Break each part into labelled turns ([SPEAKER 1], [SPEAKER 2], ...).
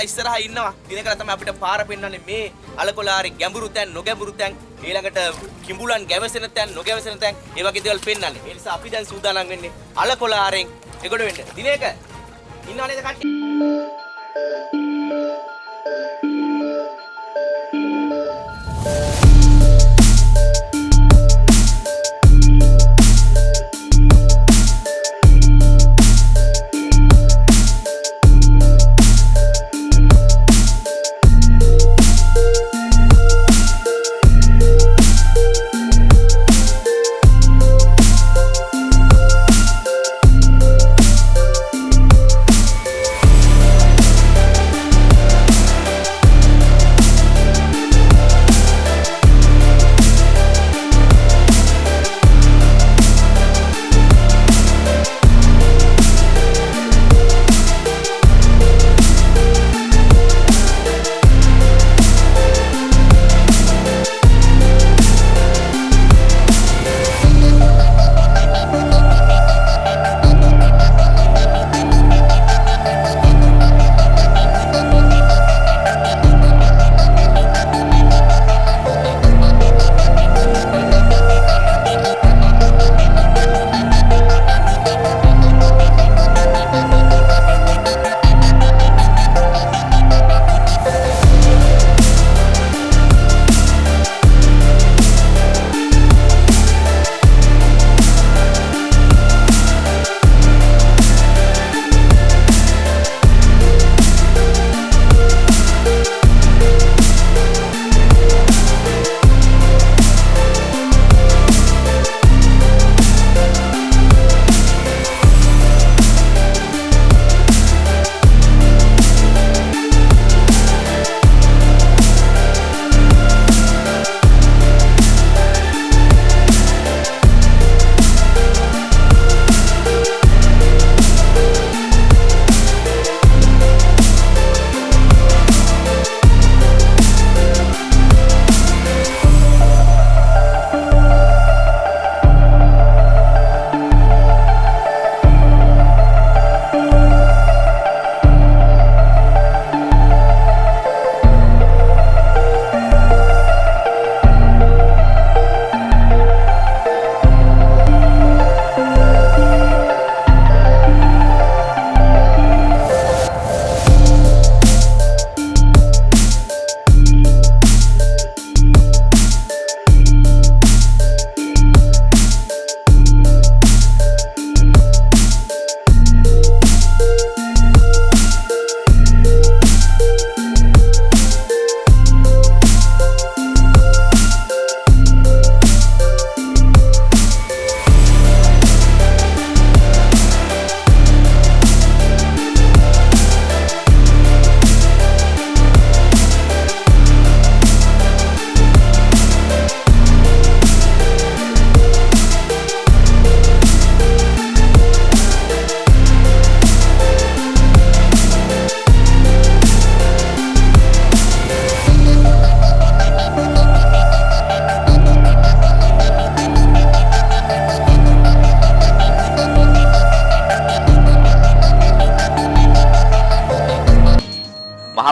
[SPEAKER 1] වෙලා ඉස්සරහා ඉන්නවා. දිනකර තමයි අපිට පාර පෙන්වන්නේ මේ අලකොලාරේ ගැඹුරු තැන් නොගැඹුරු තැන් ඊළඟට කිඹුලන් ගැවසෙන තැන් නොගැවසෙන තැන් ඒ වගේ දේවල් පෙන්වන්නේ. ඒ නිසා අපි දැන් සූදානම් වෙන්නේ අලකොලාරෙන් එගොඩ වෙන්න. දිනේක ඉන්නව නේද කට්ටිය?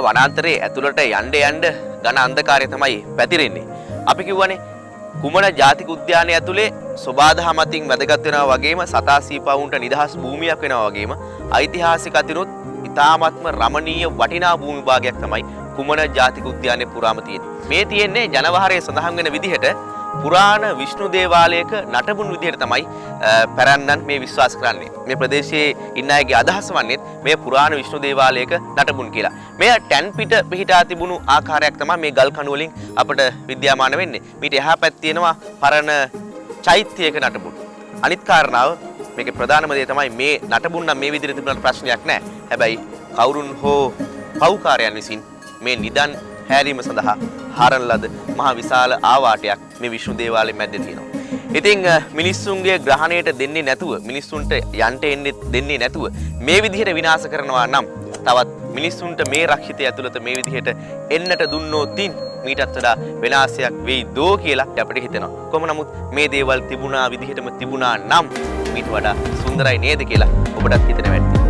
[SPEAKER 2] වනාන්තරයේ ඇතුළට යන්න ඝන අන්ධකාරය තමයි පැතිරෙන්නේ. අපි කියවනේ කුමන ජාතික උද්‍යානය ඇතුලේ සෝබාදහම අතින් වැදගත් වෙනවා වගේම සතා සීපාවුන්ට නිදහස් භූමියක් වෙනවා වගේම ඓතිහාසික අතිනොත් ඉතාමත්ම රමණීය වටිනා භූමි භාගයක් තමයි කුමන ජාතික උද්‍යානයේ පුරාම තියෙන්නේ. මේ තියෙන්නේ ජනවහරයේ සඳහන් වෙන විදිහට පුරාණ විෂ්ණු දේවාලයක නටබුන් විදිහට තමයි පැරැන්නන් මේ විශ්වාස කරන්නේ. මේ ප්‍රදේශයේ ඉන්න අයගේ අදහස වන්නේ මේ පුරාණ විෂ්ණු දේවාලයක නටබුන් කියලා. මේ ටැන් පිට පිහිටා තිබුණු ආකාරයක් තමයි මේ ගල් කණු වලින් අපට විද්‍යාමාන වෙන්නේ. මීට එහා පැත්තේ තියෙනවා පරණ චෛත්‍යයක නටබුන්. අනිත් කාරණාව මේකේ ප්‍රධානම දේ තමයි මේ නටබුන් නම් මේ විදිහට තිබුණාට ප්‍රශ්නයක් නැහැ. හැබැයි කවුරුන් හෝ පව්කාරයන් විසින් මේ නිදන් හැරීම සඳහා හරන ලද මහ විශාල ආවාටයක් මේ විෂ්ණු දේවාලයේ මැද්දේ තියෙනවා. ඉතින් මිනිස්සුන්ගේ ග්‍රහණයට දෙන්නේ නැතුව මිනිස්සුන්ට යන්ට එන්නේ දෙන්නේ නැතුව මේ විදිහට විනාශ කරනවා නම් තවත් මිනිස්සුන්ට මේ රක්ෂිතය ඇතුළත මේ විදිහට එන්නට දුන්නොතින් මීටත් වඩා විනාශයක් වෙයි දෝ කියලා අපිට හිතෙනවා. කොහොම නමුත් මේ දේවල් තිබුණා විදිහටම තිබුණා නම් මීට වඩා සුන්දරයි නේද කියලා ඔබටත් හිතෙනවා ඇති.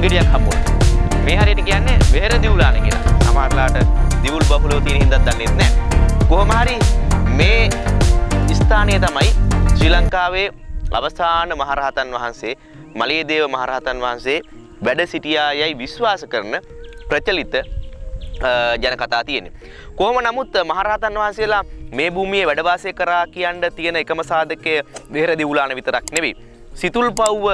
[SPEAKER 2] සුළුගෙඩියක් හම්බුණා. මේ හරියට කියන්නේ වෙහෙර දිවුලාන කියලා. සමහරලාට දිවුල් බහුලව තියෙන හින්දා දන්නේ නැහැ. කොහොම හරි මේ ස්ථානය තමයි ශ්‍රී ලංකාවේ අවසාන මහරහතන් වහන්සේ මලියදේව මහරහතන් වහන්සේ වැඩ සිටියා යයි විශ්වාස කරන ප්‍රචලිත ජන කතා තියෙන්නේ. කොහොම නමුත් මහරහතන් වහන්සේලා මේ භූමියේ වැඩ වාසය කරා කියන්න තියෙන එකම සාධකය වෙහෙර දිවුලාන විතරක් නෙවෙයි. සිතුල්පව්ව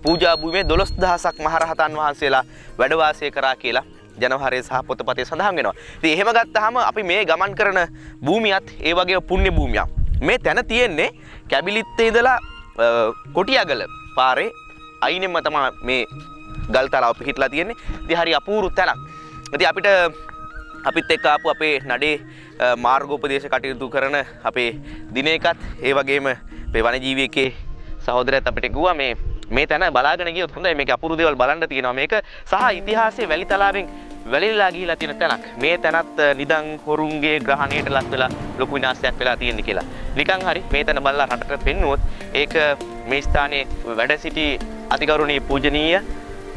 [SPEAKER 2] පූජා භූමියේ 12000ක් මහරහතන් වහන්සේලා වැඩ වාසය කරා කියලා ජනවහරේ සහ පොතපතේ සඳහන් වෙනවා. ඉතින් එහෙම ගත්තාම අපි මේ ගමන් කරන භූමියත් ඒ වගේ පුණ්‍ය භූමියක්. මේ තැන තියෙන්නේ කැබිලිත්තේ ඉඳලා කොටියගල පාරේ අයිනෙම තමයි මේ ගල්තලාව පිහිටලා තියෙන්නේ. ඉතින් හරි අපූර්ව තැනක්. ඉතින් අපිත් එක්ක ආපු අපේ නඩේ මාර්ගෝපදේශ කටයුතු කරන අපේ දිනේකත් ඒ වගේම අපේ වනජීවිකේ සහෝදරයත් අපිට කිව්වා මේ තැන බලාගෙන ගියොත් හොඳයි. මේක අපූර්ව දේවල් බලන්න තියෙනවා. මේක සහ ඉතිහාසයේ වැලි තලාවෙන් වැලිලා ගිහිලා තියෙන තැනක්. මේ තැනත් නිදන් හොරුන්ගේ ග්‍රහණයට ලක් වෙලා ලොකු විනාශයක් වෙලා තියෙන්නේ කියලා. නිකන් හරි මේ තැන බලලා රටට පෙන්නුවොත් ඒක මේ ස්ථානයේ වැඩ සිටි අතිගෞරවනීය පූජනීය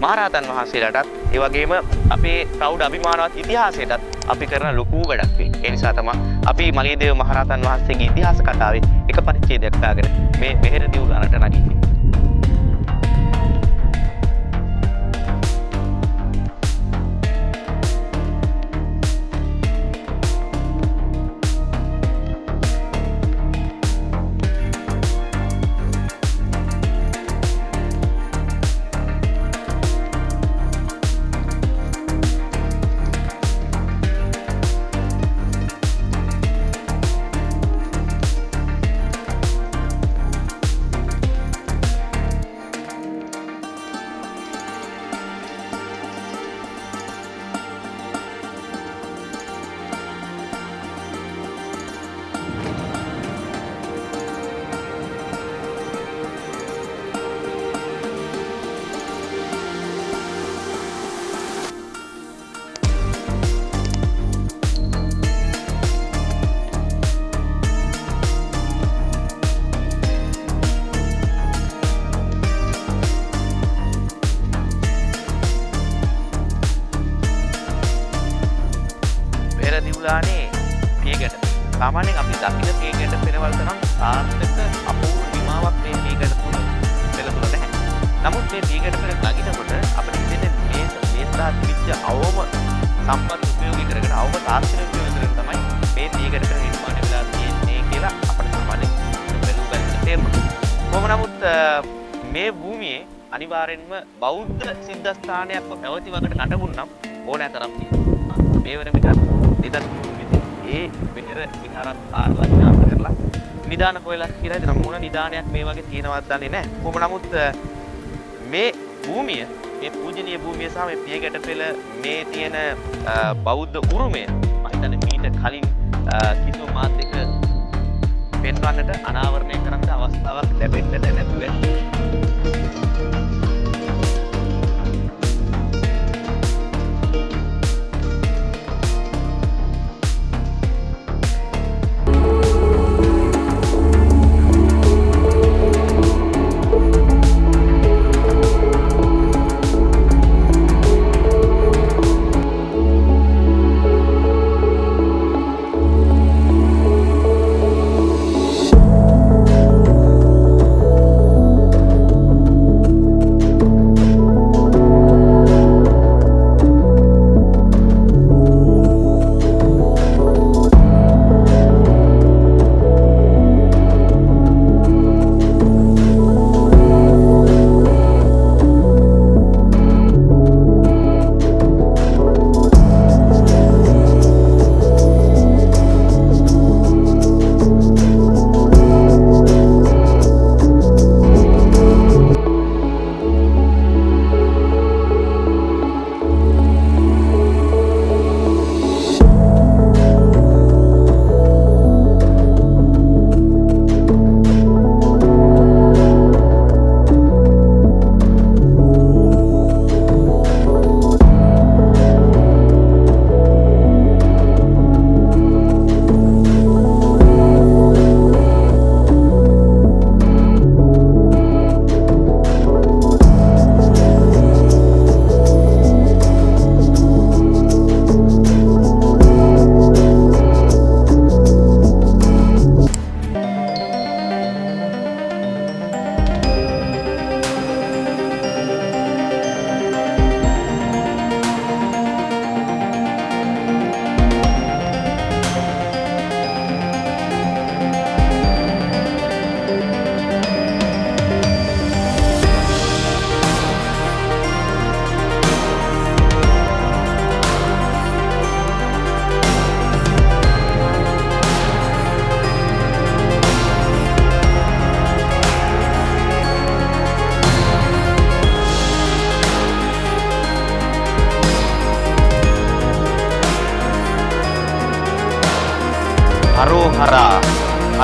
[SPEAKER 2] මහරහතන් වහන්සේලාටත් ඒ වගේම අපේ ප්‍රෞಢ අභිමානවත් ඉතිහාසයටත් අපි කරන ලොකු වැඩක් වෙයි. ඒ නිසා තමයි අපි මලියදේව මහරහතන් වහන්සේගේ ඉතිහාස කතාවේ එක පරිච්ඡේදයක් දාගෙන මේ වෙහෙර දිවුලානට නගින්නේ. सामान्य अपनी दक्षिण පියගැට පෙරවල් තරම් සාර්ථක අපූර්ව නිමාවක් මේ පියගැට තුල පෙළ තුල නැහැ. නමුත් මේ පියගැට පෙර නගිනකොට අපිට හිතෙන්නේ මේ තරහ තිබිච්ච අවම සම්පත් උපයෝගී කරගෙන අවම තාක්ෂණ උපයෝගී කරගෙන තමයි මේ පියගැට පෙර නිර්මාණය වෙලා තියෙන්නේ කියලා අපිට සාමාන්‍ය බැලු බැලමට තේරෙනවා. කොහොම නමුත් මේ භූමියේ අනිවාර්යෙන්ම බෞද්ධ සිද්ධාස්ථානයක් පැවති වකට නටබුන්නම් ඕනෑ තරම් තියෙනවා. මේවර මිට නිදන් ඒ වෙහෙර විහාරත් ආරාධනා කරලා නිදාන හොයලා කියලා ඉතින් මොන නිදානයක් මේ වගේ තියෙනවද දන්නේ නැහැ. කොහොම නමුත් මේ භූමිය මේ පූජනීය භූමිය සහ මේ පියගැට පෙළ මේ තියෙන බෞද්ධ උරුමය මම හිතන්නේ මීට කලින් කිසිම මාත් එක පෙන්වන්නට අනාවරණය කරන්න අවස්ථාවක් ලැබෙන්න නැතුව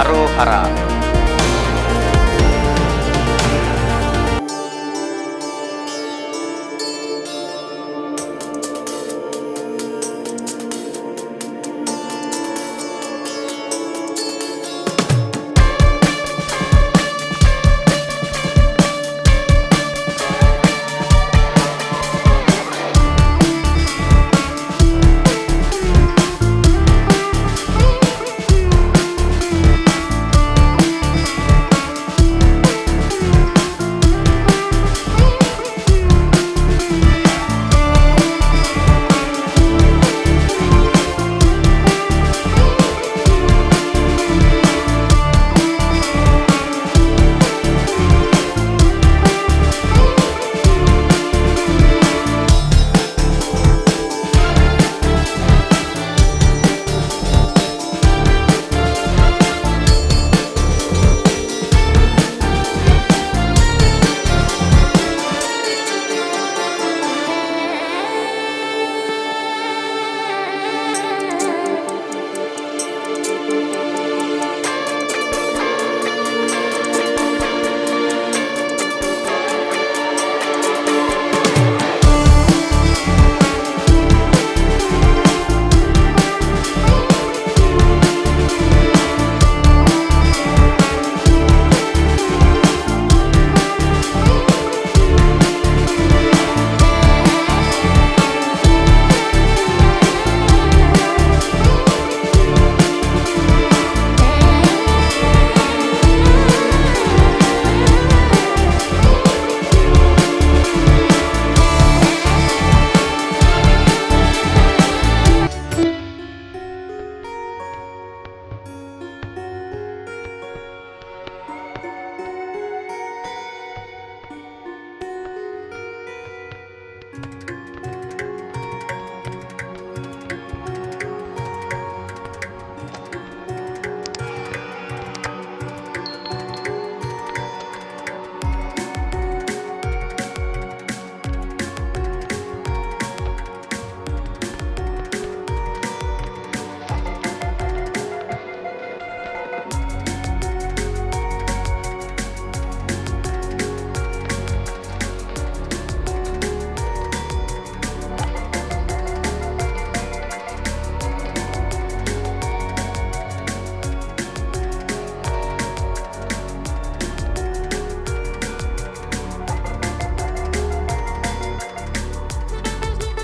[SPEAKER 2] අරෝහරා.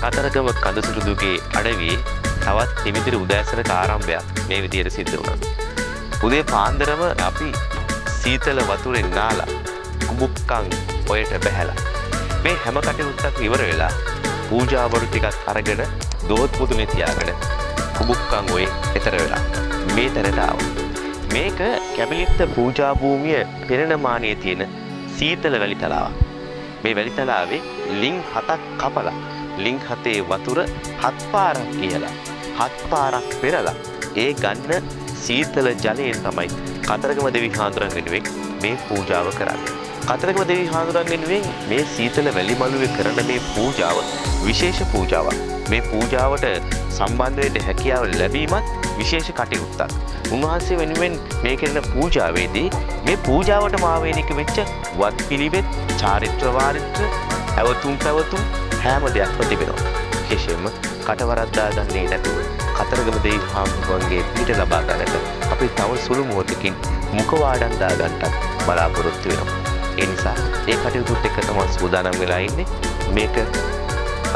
[SPEAKER 2] කතරගම කඳසුළුදුගේ අඩවියේ තවත් හිමිදිරි උදෑසනක ආරම්භයක් මේ විදියට සිද්ධ වුණා. උදේ පාන්දරම අපි සීතල වතුරෙන් නාලා කුඹුක්කන් ඔයට බැහැලා මේ හැම කටයුත්තක් ඉවර වෙලා පූජාවරු ටිකක් අරගෙන දෝත් පුදුනේ තියාගෙන කුඹුක්කන් ඔයේ එතර වෙලා මේ තැනට ආවා. මේක කැබිලිත්ත පූජා භූමිය පෙරණ මානයේ තියෙන සීතල වැලි තලාවක්. මේ වැලි තලාවේ ලිං 7ක් කපලා ලිං 7 වතුර 7 පාරක් කියලා 7 පාරක් පෙරලා ඒ ගන්න සීතල ජලයෙන් තමයි කතරගම දෙවි හාමුදුරන් වෙනුවෙන් මේ පූජාව කරන්නේ. කතරගම දෙවි හාමුදුරන් වෙනුවෙන් මේ සීතල වැලි මළුවේ කරන මේ පූජාව විශේෂ පූජාවක්. මේ පූජාවට සම්බන්ධ වෙන්න හැකියාව ලැබීමත් විශේෂ කටයුත්තක්. උන්වහන්සේ වෙනුවෙන් මේ කරන පූජාවේදී මේ පූජාවට මාවේනික වෙච්ච වත් පිළිවෙත් චාරිත්‍ර වාරිත්‍ර ඇවතුම් පැවතුම් හැම දෙයක්ම තිබෙනවා. විශේෂයෙන්ම කටවරද්දා ගන්නේ නැතුව කතරගම දෙවි හාමුදුරුවන්ගේ පිහිට ලබා ගන්නට අපි තව සුළු මොහොතකින් මුඛවාඩම් දා ගන්නට බලාපොරොත්තු වෙනවා. ඒ නිසා ඒ කටයුතුත් එක්ක තමයි සූදානම් වෙලා ඉන්නේ. මේක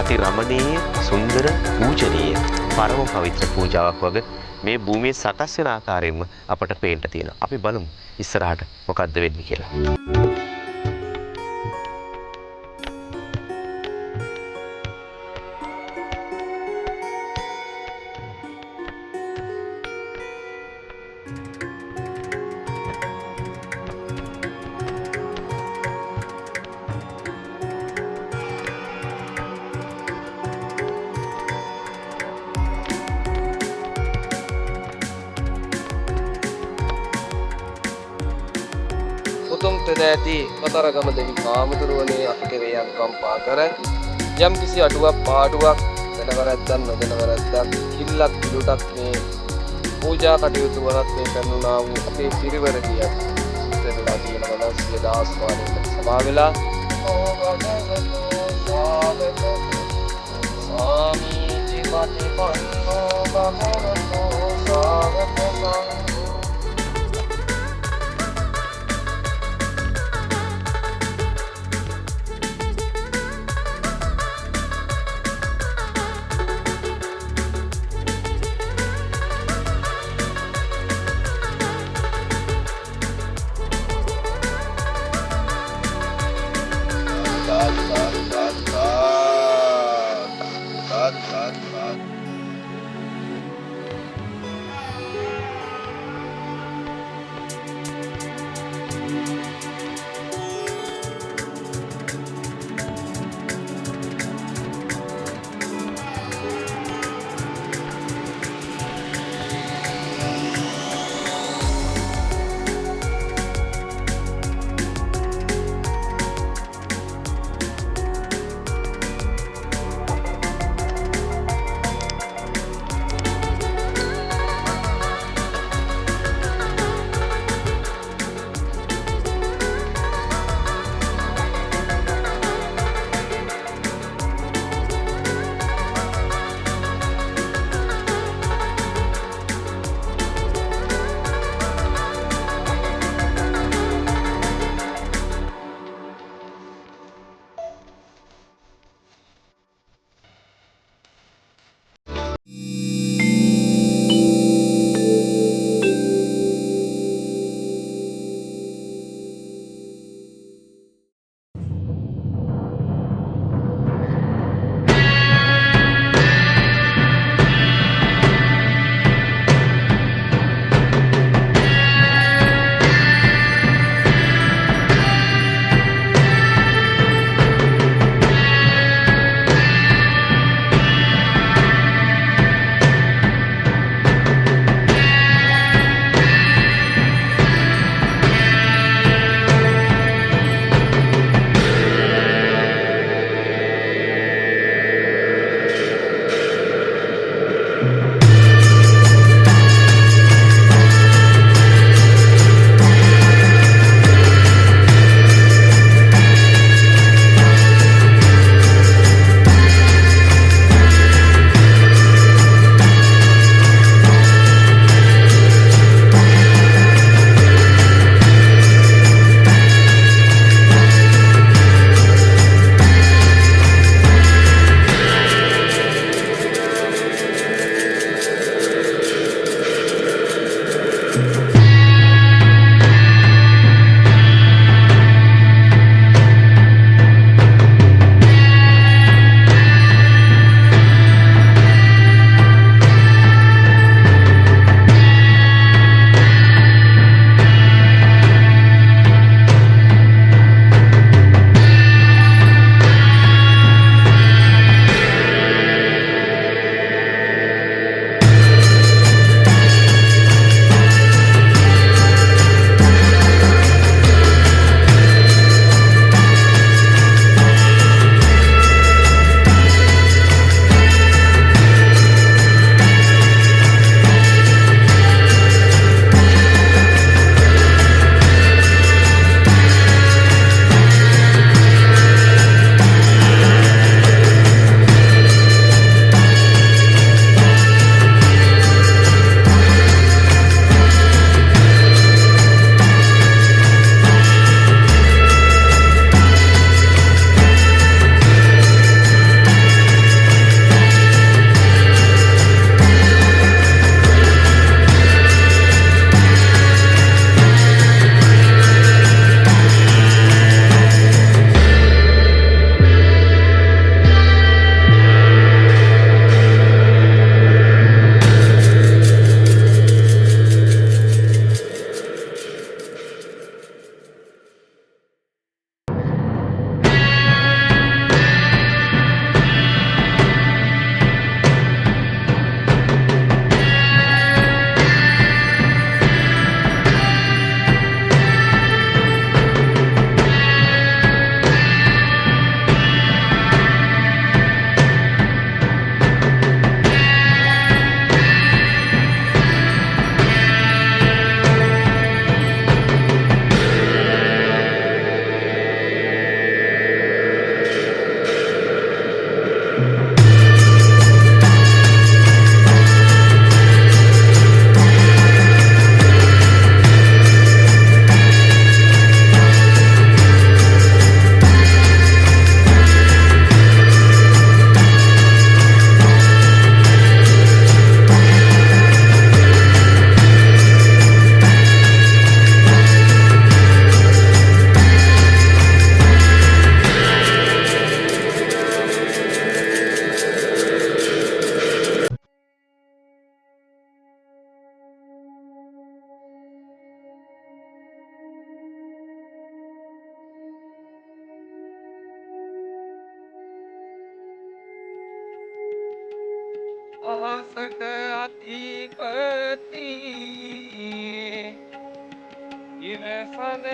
[SPEAKER 2] අති රමණීය, සුන්දර, පූජනීය, පරම පවිත්‍ර පූජාවක් වගේ මේ භූමියේ සකස් වෙන ආකාරයෙන්ම අපට පේන්න තියෙනවා. අපි බලමු ඉස්සරහට මොකද්ද වෙන්නේ කියලා.
[SPEAKER 3] උතුම් පෙරෑති කතරගම දෙවි හාමුදුරුවනේ අප කෙරෙහි අනුකම්පා කර යම් කිසි අඩුවක් පාඩුවක් දැන වැරද්දක් නොදැන වැරද්දක් කිල්ලක් පිළුටක් මේ පූජා කටයුතු වලත් මේ කරනුනා වූ අපේ පිරිවරදිය දෙන්නා තියෙනවා නම් සිය දාස් වාරයකට සමා වෙලා ස්වාමීජි පටිපන්නෝ භගවතෝ සාවකෝ අසක අතිපති ඉවසන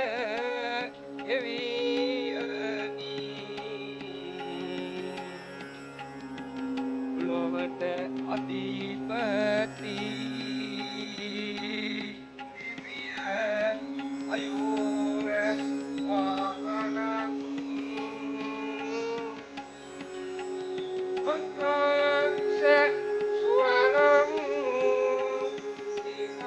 [SPEAKER 3] එවියනි ලොවට අධිපති අයුර වාහනං පංච සුවනං සිහං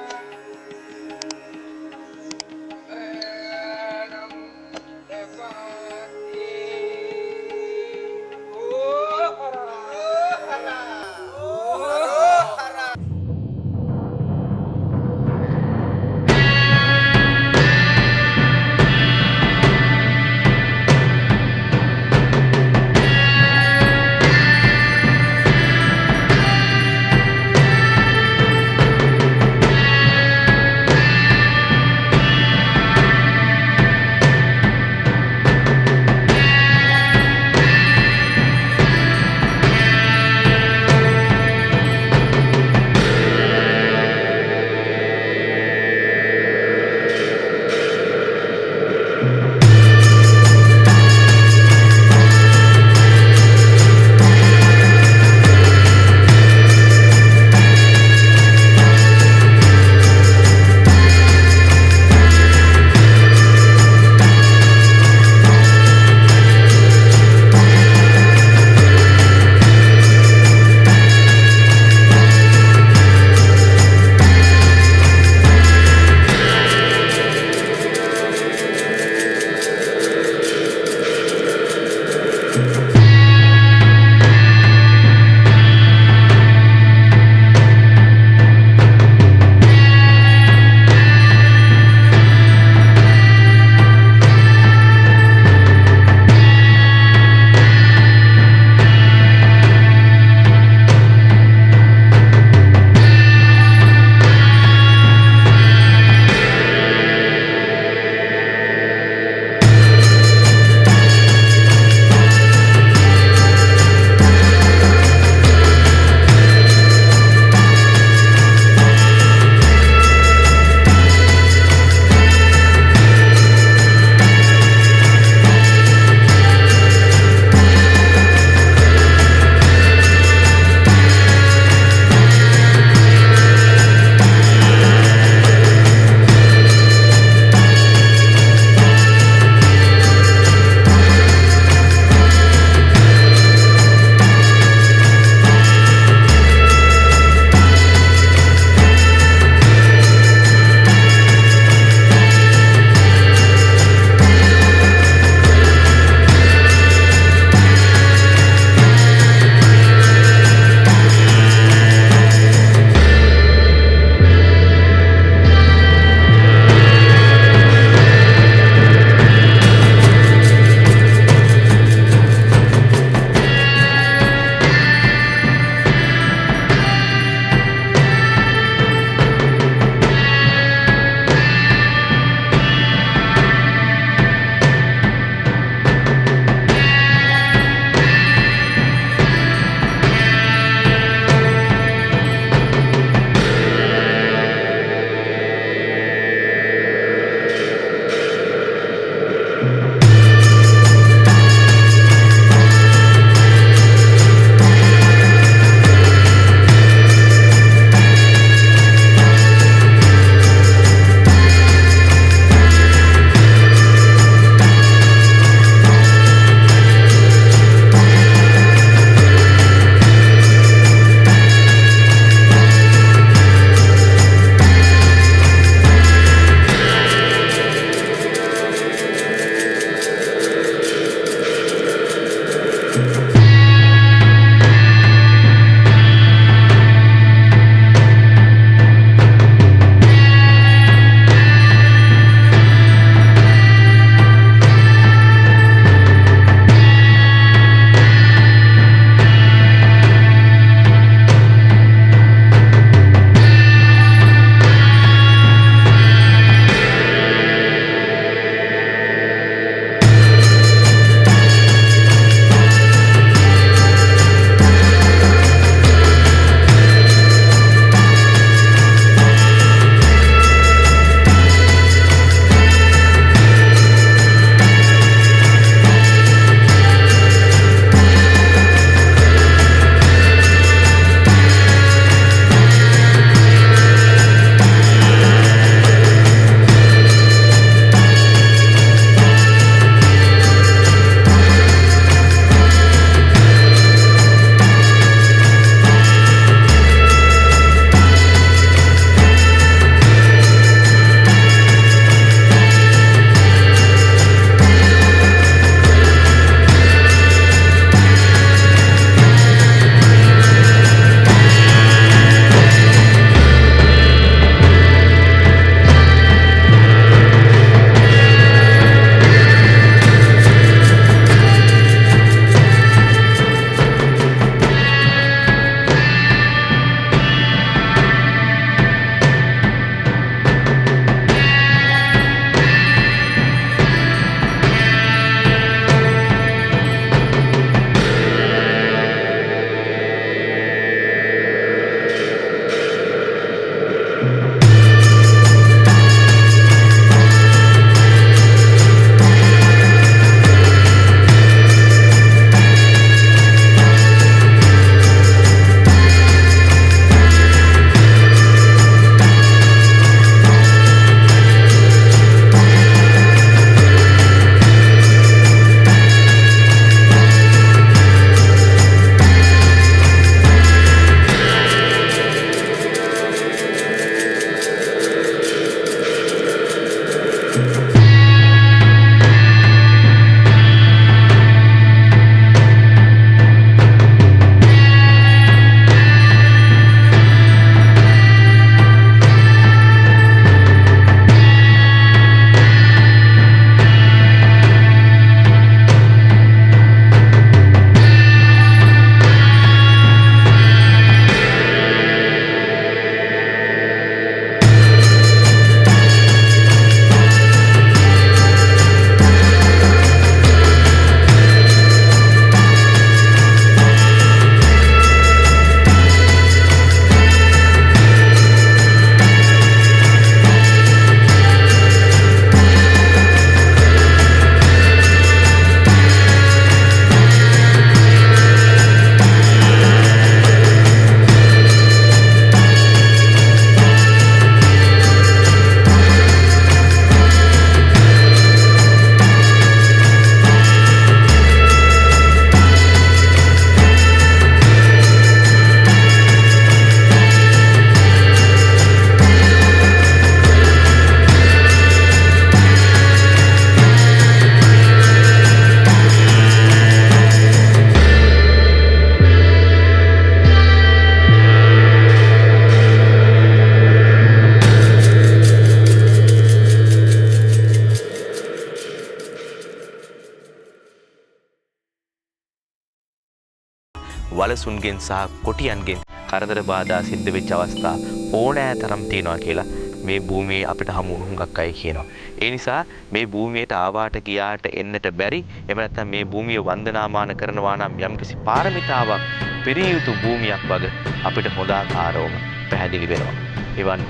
[SPEAKER 2] වලසුන්ගෙන් සහ කොටියන්ගෙන් කරදර බාධා සිද්ධ වෙච්ච අවස්ථා ඕනෑ තරම් තියෙනවා කියලා මේ භූමියේ අපිට හමු හුඟක් අය කියනවා. ඒ නිසා මේ භූමියට ආවාට ගියාට එන්නට බැරි එහෙම නැත්නම් මේ භූමිය වන්දනාමාන කරනවා නම් යම්කිසි පාරමිතාවක් පිරිය යුතු භූමියක් වගේ අපිට හොඳ ආකාරවම පැහැදිලි වෙනවා. එවන්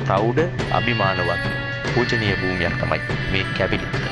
[SPEAKER 2] ප්‍රෞಢ අභිමානවත් පූජනීය භූමියක් තමයි මේ කැබිලිත්ත.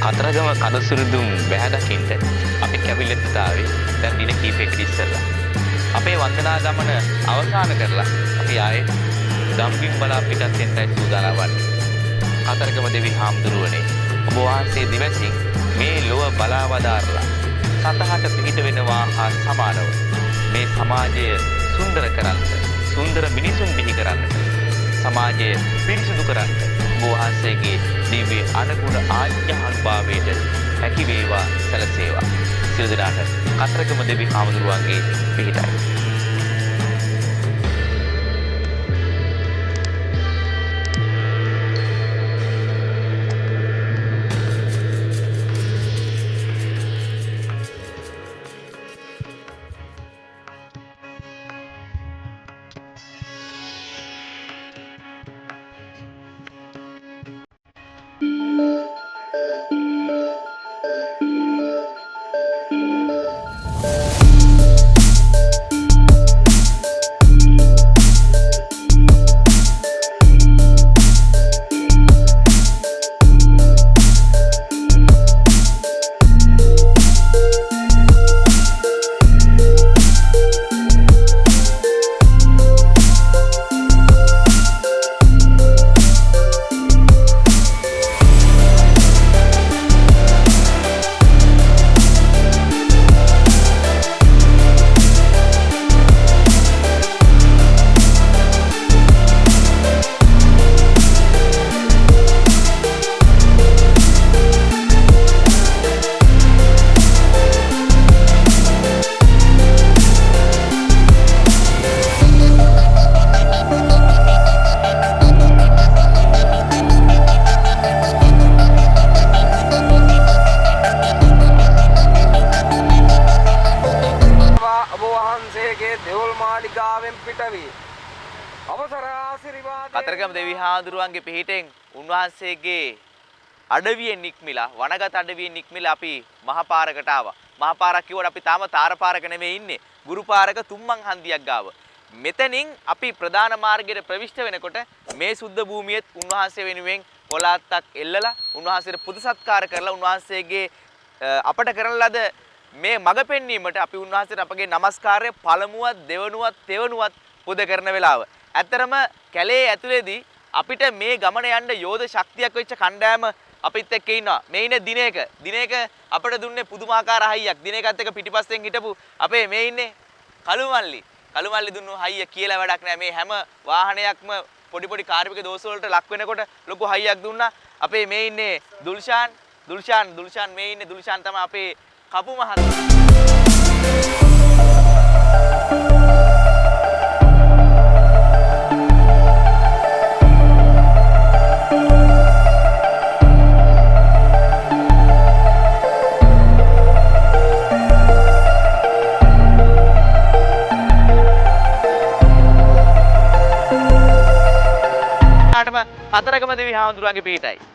[SPEAKER 2] කතරගම කඳසුරුදුම් බැහැ දකින්න අපි කැබිලිත්තට ආවේ දැන් දින කීපයකට ඉස්සෙල්ලා. අපේ වන්දනා ගමන අවසන් කරලා අපි ආයේ දම්බිම් බලා පිටත් වෙන්නයි සූදානම් වන්නේ. කතරගම දෙවි හාමුදුරුවනේ ඔබ වහන්සේ දිවසින් මේ ලොව බලා වදාරලා සතහට පිහිට වෙනවා හා සමානව මේ සමාජය සුන්දර කරන්නට, සුන්දර මිනිසුන් බිහි කරන්නට, සමාජය පිරිසිදු කරන්නට ඔබ වහන්සේගේ දිව්‍ය අනුගුණ ආඥානුභාවයට හැකි වේවා සැලසේවා. සියලු දෙනාට කතරගම දෙවි හාමුදුරුවන්ගේ පිහිටයි. කතරගම දෙවි හාමුදුරුවන්ගේ පිහිටෙන් උන්වහන්සේගේ අඩවියෙන් නික්මිලා වනගත අඩවියෙන් නික්මිලා අපි මහපාරකට ආවා. මහපාරක් කිව්වට අපි තාම තාරපාරක නෙමෙයි ඉන්නේ. ගුරුපාරක තුම්මන් හන්දියක් ගාව. මෙතනින් අපි ප්‍රධාන මාර්ගයට ප්‍රවිෂ්ඨ වෙනකොට මේ සුද්ධ භූමියේත් උන්වහන්සේ වෙනුවෙන් කොලාත්තක් එල්ලලා උන්වහන්සේට පුද සත්කාර කරලා උන්වහන්සේගේ අපට කරන ලද මේ මඟ පෙන්වීමට අපි උන්වහන්සේට අපගේ নমස්කාරය පළමුවත් දෙවනුවත් තෙවනුවත් පුද කරන වෙලාව. ඇත්තරම කැලේ ඇතුලේදී අපිට මේ ගමන යන්න යෝධ ශක්තියක් වෙච්ච කණ්ඩායම අපිත් එක්ක ඉන්නවා. මේ ඉන්නේ දිනේක අපිට දුන්නේ පුදුමාකාර හයියක්. දිනේකත් එක්ක පිටිපස්සෙන් හිටපු අපේ මේ ඉන්නේ කළුමල්ලි දුන්නු හයිය කියලා වැඩක් නෑ. මේ හැම වාහනයක්ම පොඩි පොඩි කාර්මික දෝෂ වලට ලක් වෙනකොට ලොකු හයියක් දුන්නා. අපේ මේ ඉන්නේ දුල්ෂාන් මේ ඉන්නේ දුල්ෂාන් තමයි අපේ කපු මහත්තයා. හතරකම දෙවි හාමුදුරුවන්ගේ පිටයි.